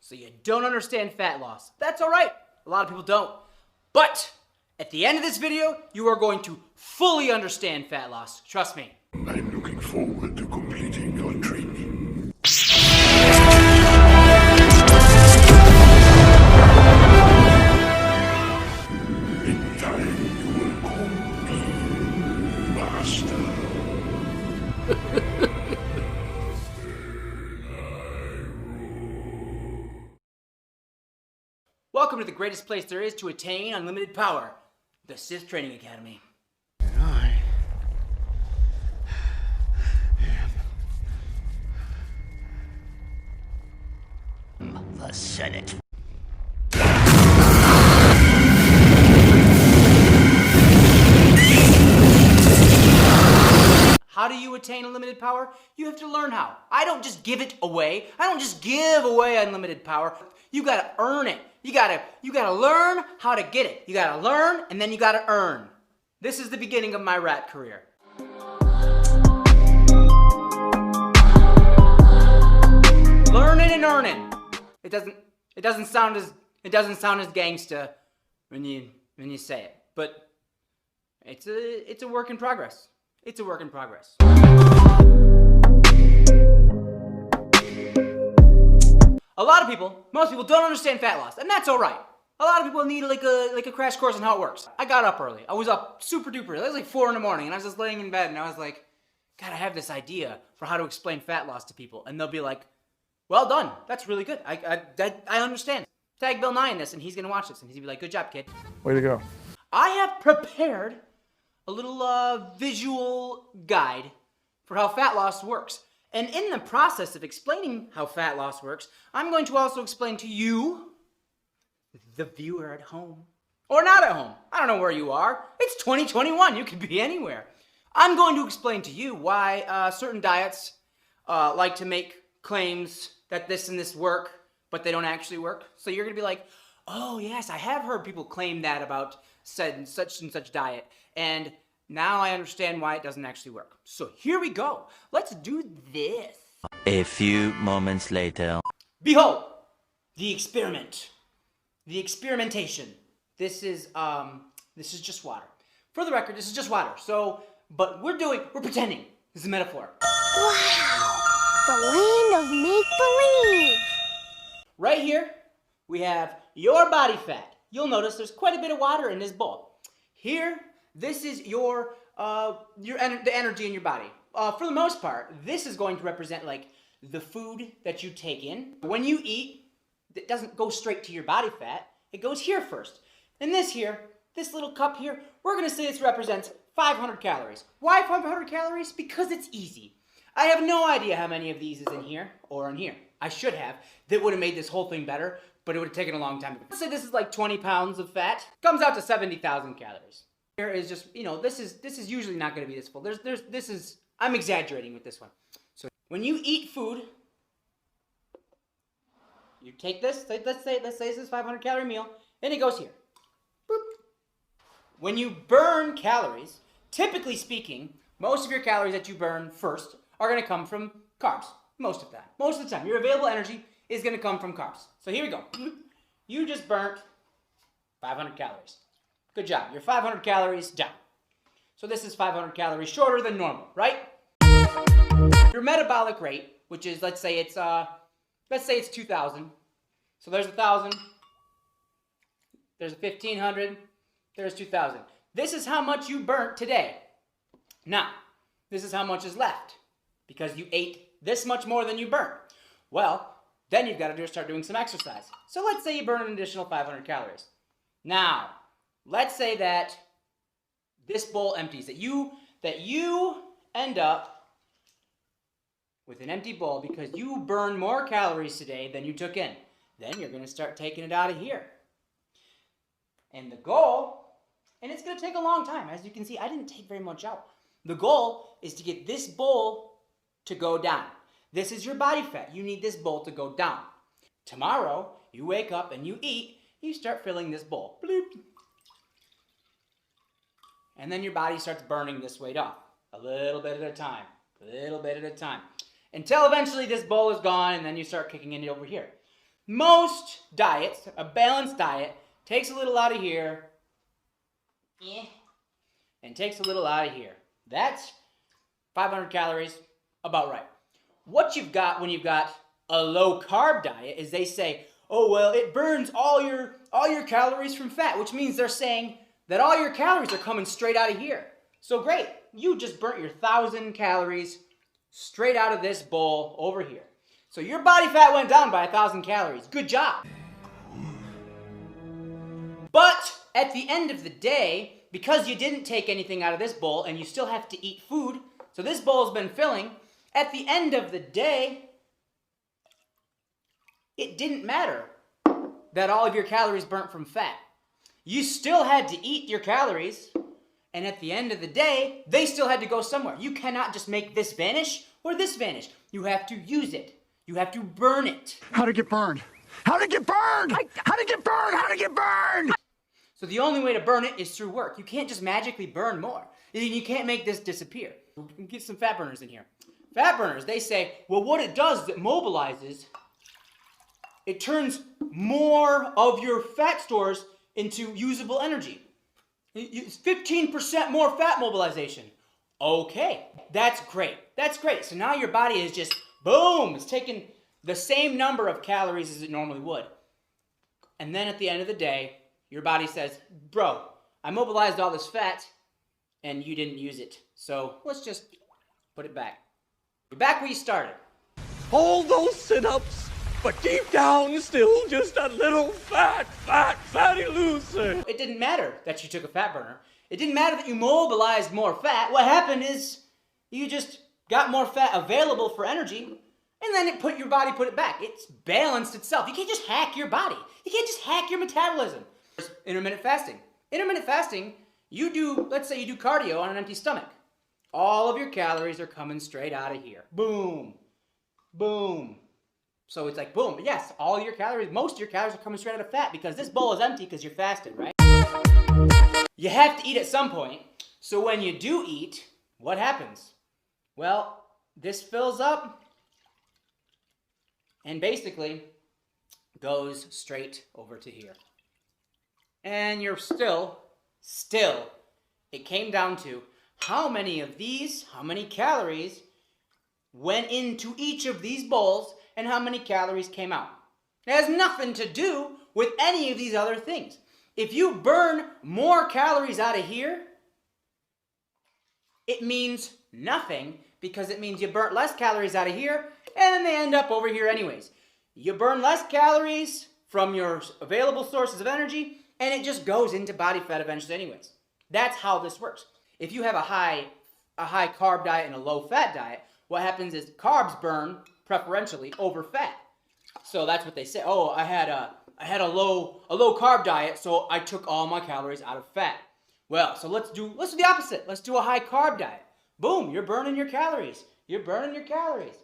So you don't understand fat loss. That's all right. A lot of people don't. But at the end of this video, you are going to fully understand fat loss. Trust me. I'm looking forward to completing your training. In time, you will call me Master. Welcome to the greatest place there is to attain unlimited power, the Sith Training Academy. I am the Senate. How do you attain unlimited power? You have to learn how. I don't just give it away. I don't just give away unlimited power. You gotta earn it. You gotta learn how to get it. You gotta learn, and then you gotta earn. This is the beginning of my rat career. Learning and earning. It doesn't sound as gangsta when you say it, but it's a work in progress. It's a work in progress. A lot of people, most people don't understand fat loss, and that's all right. A lot of people need like a crash course on how it works. I got up early. I was up super duper early. It was like 4 in the morning, and I was just laying in bed, and I was like, God, I have this idea for how to explain fat loss to people, and they'll be like, well done. That's really good. I understand. Tag Bill Nye in this, and he's gonna watch this, and he's gonna be like, good job, kid. Way to go. I have prepared a little visual guide for how fat loss works. And in the process of explaining how fat loss works, I'm going to also explain to you, the viewer at home, or not at home. I don't know where you are. It's 2021. You could be anywhere. I'm going to explain to you why certain diets like to make claims that this and this work, but they don't actually work. So you're going to be like, oh yes, I have heard people claim that about such and such diet. And now I understand why it doesn't actually work. So here we go. Let's do this. A few moments later. Behold, the experiment. The experimentation. This is just water. For the record, this is just water. But we're pretending. This is a metaphor. Wow! The land of make-believe! Right here, we have your body fat. You'll notice there's quite a bit of water in this bowl. Here, this is the energy in your body. For the most part, this is going to represent like the food that you take in. When you eat, it doesn't go straight to your body fat. It goes here first. And this little cup here, we're going to say this represents 500 calories. Why 500 calories? Because it's easy. I have no idea how many of these is in here or in here. I should have. That would have made this whole thing better, but it would have taken a long time. Let's say this is like 20 pounds of fat. Comes out to 70,000 calories. Here is just, this is usually not going to be this full. I'm exaggerating with this one. So when you eat food, you take this, let's say this is a 500 calorie meal, and it goes here. Boop. When you burn calories, typically speaking, most of your calories that you burn first are going to come from carbs. Most of the time. Your available energy is going to come from carbs. So here we go. You just burnt 500 calories. Good job. You're 500 calories down. So this is 500 calories shorter than normal, right? Your metabolic rate, which is let's say it's 2,000. So there's 1,000. There's 1,500. There's 2,000. This is how much you burnt today. Now, this is how much is left because you ate this much more than you burnt. Well, then you've got to start doing some exercise. So let's say you burn an additional 500 calories. Now, let's say that this bowl empties, that you end up with an empty bowl because you burned more calories today than you took in. Then you're going to start taking it out of here. And the goal, and it's going to take a long time. As you can see, I didn't take very much out. The goal is to get this bowl to go down. This is your body fat. You need this bowl to go down. Tomorrow, you wake up and you eat, you start filling this bowl. Bloop. And then your body starts burning this weight off. A little bit at a time. A little bit at a time. Until eventually this bowl is gone and then you start kicking it over here. Most diets, a balanced diet, takes a little out of here, and takes a little out of here. That's 500 calories, about right. What you've got when you've got a low carb diet is they say, oh, well, it burns all your calories from fat, which means they're saying that all your calories are coming straight out of here. So great, you just burnt your 1,000 calories straight out of this bowl over here. So your body fat went down by 1,000 calories. Good job. But at the end of the day, because you didn't take anything out of this bowl and you still have to eat food, so this bowl's been filling, at the end of the day, it didn't matter that all of your calories burnt from fat. You still had to eat your calories, and at the end of the day, they still had to go somewhere. You cannot just make this vanish or this vanish. You have to use it. You have to burn it. How'd it get burned? How'd it get burned? How'd it get burned? How'd it get burned? So the only way to burn it is through work. You can't just magically burn more. You can't make this disappear. We can get some fat burners in here. Fat burners, they say, well, what it does is it mobilizes, it turns more of your fat stores into usable energy. It's 15% more fat mobilization. Okay, that's great. That's great. So now your body is just, boom, it's taking the same number of calories as it normally would. And then at the end of the day, your body says, bro, I mobilized all this fat and you didn't use it. So let's just put it back. You're back where you started. All those sit-ups, but deep down still just a little fatty loser. It didn't matter that you took a fat burner. It didn't matter that you mobilized more fat. What happened is you just got more fat available for energy, and then your body put it back. It's balanced itself. You can't just hack your body. You can't just hack your metabolism. Intermittent fasting. Intermittent fasting, let's say you do cardio on an empty stomach. All of your calories are coming straight out of here. Boom. Boom. So it's like, boom. Yes, all your calories, most of your calories are coming straight out of fat because this bowl is empty because you're fasted, right? You have to eat at some point. So when you do eat, what happens? Well, this fills up and basically goes straight over to here. And you're still, it came down to how many calories went into each of these bowls and how many calories came out. It has nothing to do with any of these other things. If you burn more calories out of here, it means nothing because it means you burnt less calories out of here and they end up over here anyways. You burn less calories from your available sources of energy and it just goes into body fat eventually anyways. That's how this works. If you have a high carb diet and a low fat diet, what happens is carbs burn preferentially over fat. So that's what they say. Oh, I had a low carb diet, so I took all my calories out of fat. Well, so let's do the opposite. Let's do a high carb diet. Boom, you're burning your calories. You're burning your calories.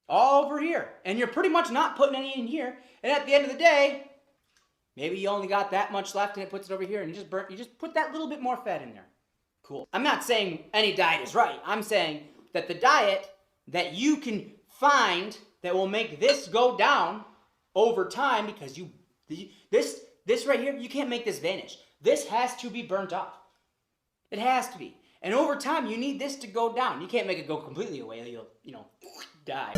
All over here. And you're pretty much not putting any in here. And at the end of the day, maybe you only got that much left and it puts it over here and you just put that little bit more fat in there. Cool. I'm not saying any diet is right. I'm saying that the diet that you can find that will make this go down over time, because this right here, you can't make this vanish. This has to be burnt off. It has to be. And over time, you need this to go down. You can't make it go completely away or you'll, die.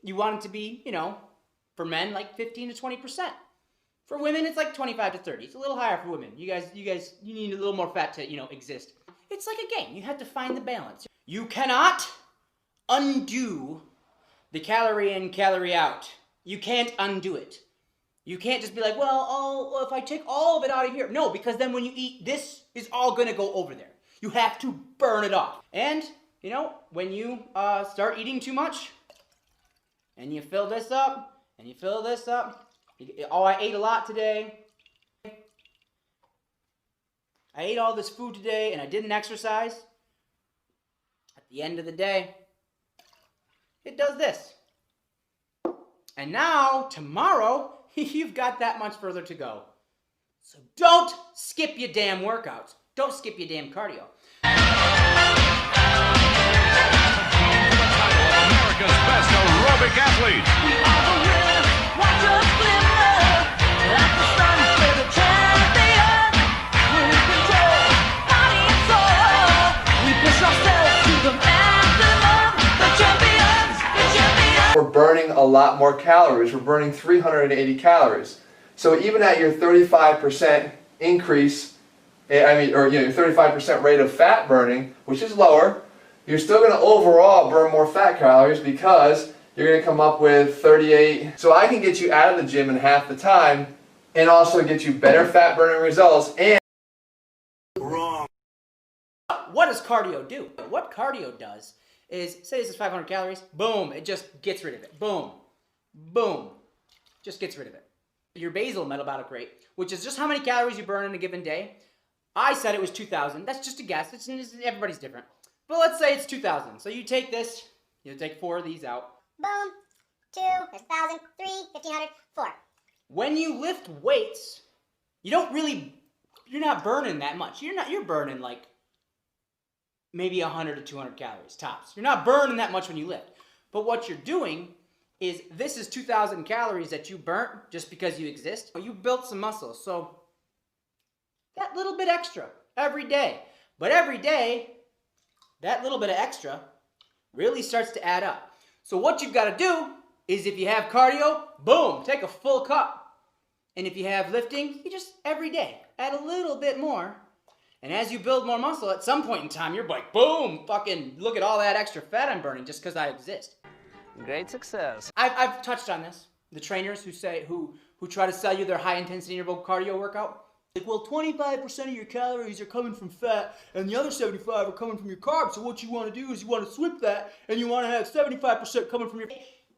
You want it to be, for men, like 15 to 20%. For women, it's like 25 to 30. It's a little higher for women. You need a little more fat to, exist. It's like a game. You have to find the balance. You cannot undo the calorie in, calorie out. You can't undo it. You can't just be like, well, if I take all of it out of here. No, because then when you eat, this is all going to go over there. You have to burn it off. And, when you start eating too much, and you fill this up, and you fill this up, I ate a lot today. I ate all this food today, and I didn't exercise. At the end of the day, it does this. And now, tomorrow, you've got that much further to go. So don't skip your damn workouts. Don't skip your damn cardio. America's best aerobic athlete. We are the winners. Watch us glimmer like the sun for the champion. We're in control, body and soul. We push ourselves to the maximum. The champions, the champions. We're burning a lot more calories. We're burning 380 calories. So even at your 35% increase, your 35% rate of fat burning, which is lower, you're still going to overall burn more fat calories because you're going to come up with 38. So I can get you out of the gym in half the time and also get you better fat burning results and... Wrong. What does cardio do? What cardio does is, say this is 500 calories, boom, it just gets rid of it. Boom, boom, just gets rid of it. Your basal metabolic rate, which is just how many calories you burn in a given day. I said it was 2,000. That's just a guess. Everybody's different. But let's say it's 2,000. So you take this, you take 4 of these out. Boom. 2, there's 1,000, 3, 1,500, 4. When you lift weights, you're not burning that much. You're burning like maybe 100 to 200 calories tops. You're not burning that much when you lift. But what you're doing is this is 2,000 calories that you burnt just because you exist. You built some muscle, so that little bit extra every day. But every day, that little bit of extra really starts to add up. So what you've got to do is if you have cardio, boom, take a full cup. And if you have lifting, you just every day add a little bit more. And as you build more muscle, at some point in time, you're like, boom, fucking look at all that extra fat I'm burning just because I exist. Great success. I've touched on this. The trainers who try to sell you their high intensity interval cardio workout. Like, well, 25% of your calories are coming from fat, and the other 75 are coming from your carbs. So what you want to do is you want to switch that, and you want to have 75% coming from your...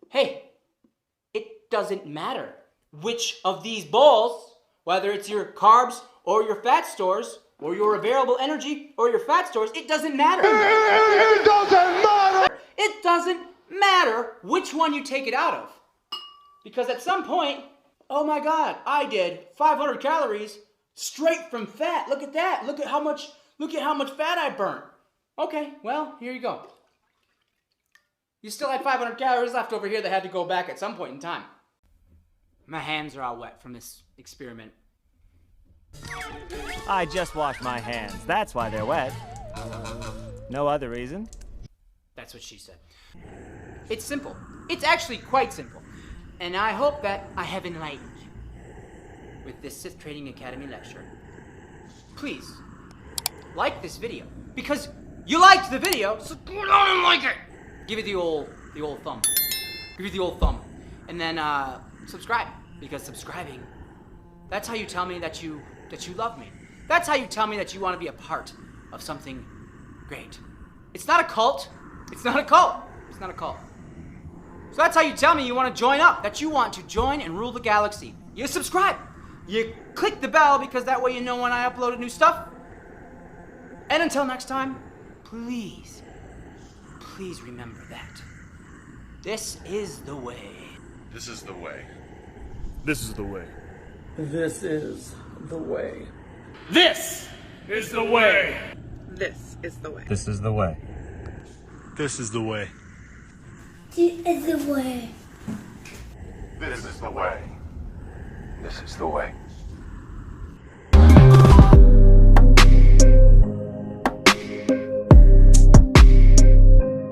Hey, it doesn't matter which of these bowls, whether it's your carbs or your fat stores, or your available energy or your fat stores, it doesn't matter. It doesn't matter. It doesn't matter which one you take it out of. Because at some point, oh my God, I did 500 calories straight from fat. Look at that. Look at how much fat I burnt. Okay, well, here you go. You still had 500 calories left over here that had to go back at some point in time. My hands are all wet from this experiment. I just washed my hands. That's why they're wet. No other reason. That's what she said. It's simple. It's actually quite simple. And I hope that I have enlightened you with this Sith Training Academy lecture. Please, like this video. Because you liked the video, so go down and like it! Give it the old thumb. Give it the old thumb. And then subscribe. Because subscribing, that's how you tell me that you love me. That's how you tell me that you want to be a part of something great. It's not a cult. It's not a cult. It's not a cult. So that's how you tell me you want to join up, that you want to join and rule the galaxy. You subscribe. You click the bell because that way you know when I upload new stuff. And until next time, please remember that. This is the way. This is the way. This is the way. This is the way. This is the way. This is the way. This is the way. This is the way. This is the way. This is the way. This is the way.